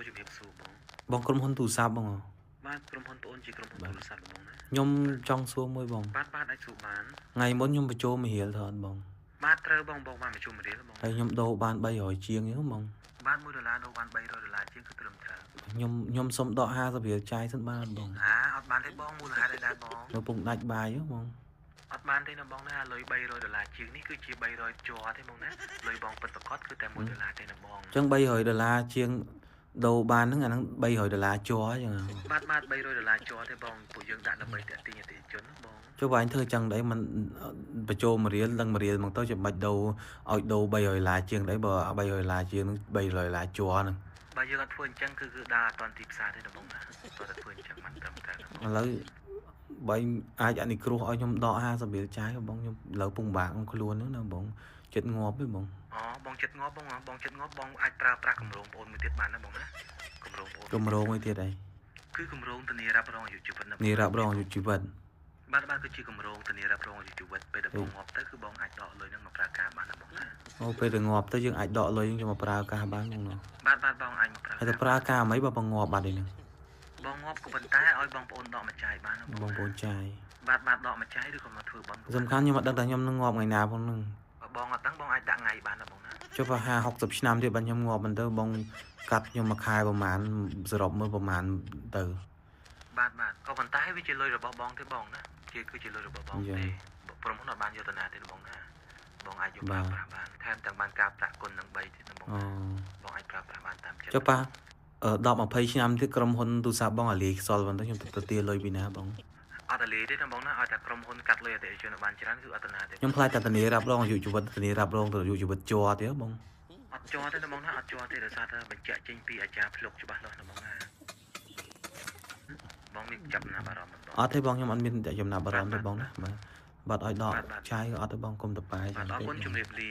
ជំរាបសួរបង បងក្រុមហ៊ុនទូរស័ព្ទបង បាទក្រុមហ៊ុនបងជាក្រុមហ៊ុនទូរស័ព្ទបងណា ខ្ញុំចង់សួរមួយបង បាទអាចសួរបាន ថ្ងៃមុនខ្ញុំបញ្ចូលមរៀលទៅអត់បង បាទត្រូវបងបានមកជុំរៀលបង ហើយខ្ញុំដូរបាន300ជាងហ្នឹងបង បាទ$1ដូរបាន$300ជាងគឺត្រឹមត្រូវ ខ្ញុំសុំដក50រៀលចាយសិនបានអត់បង អត់បានទេបងមូលហេតុអីដែរបង នៅពងដាច់បាយហ៎បង អត់បានទេណាបងណាលុយ$300ជាងនេះគឺជា300ជាប់ទេបងណាលុយបងពិតប្រាកដគឺតែ$1ទេណាបង អញ្ចឹង$300ជាងដូរបានហ្នឹងអាហ្នឹង$300ជាប់អញ្ចឹង បាទ$300ជាប់ទេបងពួកយើងដាក់ដើម្បីតាក់ទាញអតិថិជនណាបង ចុះបើអញធ្វើអញ្ចឹងដែរมันបញ្ចូលមរៀលដឹងមរៀលមកទៅចាំបាច់ដូរឲ្យដូរ$300ជាងដែរបើ$300ជាងហ្នឹង$300ជាប់ហ្នឹង បើយើងអត់ធ្វើអញ្ចឹងគឺដើរអត់តាន់ទីផ្សារទេណាបងណាបើតែធ្វើអញ្ចឹងមិនត្រឹមត្រូវ ឥឡូវបើអាចអានេះគ្រោះឲ្យខ្ញុំដក50រៀលចាយបងខ្ញុំឥឡូវពងបាក់ខ្លួនហ្នឹងណាបងចិត្តងាប់ទេបង បងចិត្តងាប់បងចិត្តងាប់បងអាចប្រើប្រាស់គម្រោងបងមួយទៀតបានណាបងណាគម្រោងបង គម្រោងមួយទៀតអី គឺគម្រោងធានារ៉ាប់រងអាយុជីវិតណា នេះរ៉ាប់រងអាយុជីវិត បាទគឺជាគម្រោងធានារ៉ាប់រងអាយុជីវិតពេលដែលបងងាប់ទៅគឺបងអាចដកលុយហ្នឹងមកប្រើការបានណាបងណា អូពេលទៅងាប់ទៅយើងអាចដកលុយយើងមកប្រើការបានបងណា បាទបងអាចមកប្រើ ហើយទៅប្រើការមិនបើបងងាប់បាត់ឯហ្នឹង បងងាប់ក៏ប៉ុន្តែឲ្យបងប្អូនដកមកចាយបានណា បងប្អូនចាយ បាទដកមកចាយឬក៏មកធ្វើបន់ សំខាន់ខ្ញុំអត់ដឹងថាខ្ញុំនឹងងាប់ថ្ងៃណាផងហ្នឹង បងអត់ដឹងបងអាចដាក់ថ្ងៃបានណាបងណា ចុះបើ50 60ឆ្នាំទៀតបើខ្ញុំងាប់មិនទៅបងកាត់ខ្ញុំមួយខែប្រហែលសរុបមើលប្រហែលទៅ បាទក៏ប៉ុន្តែវាជាលុយរបស់បងទេបងណាគឺជាលុយរបស់បងទេក្រុមហ៊ុនអត់បានយកទៅណាទេបងណាបងអាចយកប្រើប្រាស់បានថែមទាំងបានការប្រាក់គុណនឹង3ទៀតណាបងណាបងអាចប្រើប្រាស់បានតាមចិត្ត ចុះប៉ា10 20ឆ្នាំទៀតក្រុមហ៊ុនទូរស័ព្ទបងអាលីខ្សលបន្តខ្ញុំទៅទាលុយពីណាបង អត់តលេទេណាបងណាឲ្យតែក្រុមហ៊ុនកាត់លុយអតិថិជនបានច្រើនគឺអត់ទៅណាទេ ខ្ញុំខ្លាចតែធានារ៉ាប់រងអាយុជីវិតធានារ៉ាប់រងទៅអាយុជីវិតជាប់ទៀតបង អត់ជាប់ទេណាបងណាអត់ជាប់ទេដោយសារតែបញ្ជាក់ចេញពីអាចារ្យភ្លុកច្បាស់លាស់ណាបងណាបងមានចាប់ណាបារម្ភបង អត់ទេបងខ្ញុំអត់មានចំណាប់អារម្មណ៍ទេបងណាបាទបាត់ឲ្យដកចាយក៏អត់ទេបងគុំតប៉ែ បាទអរគុណជំរាបលា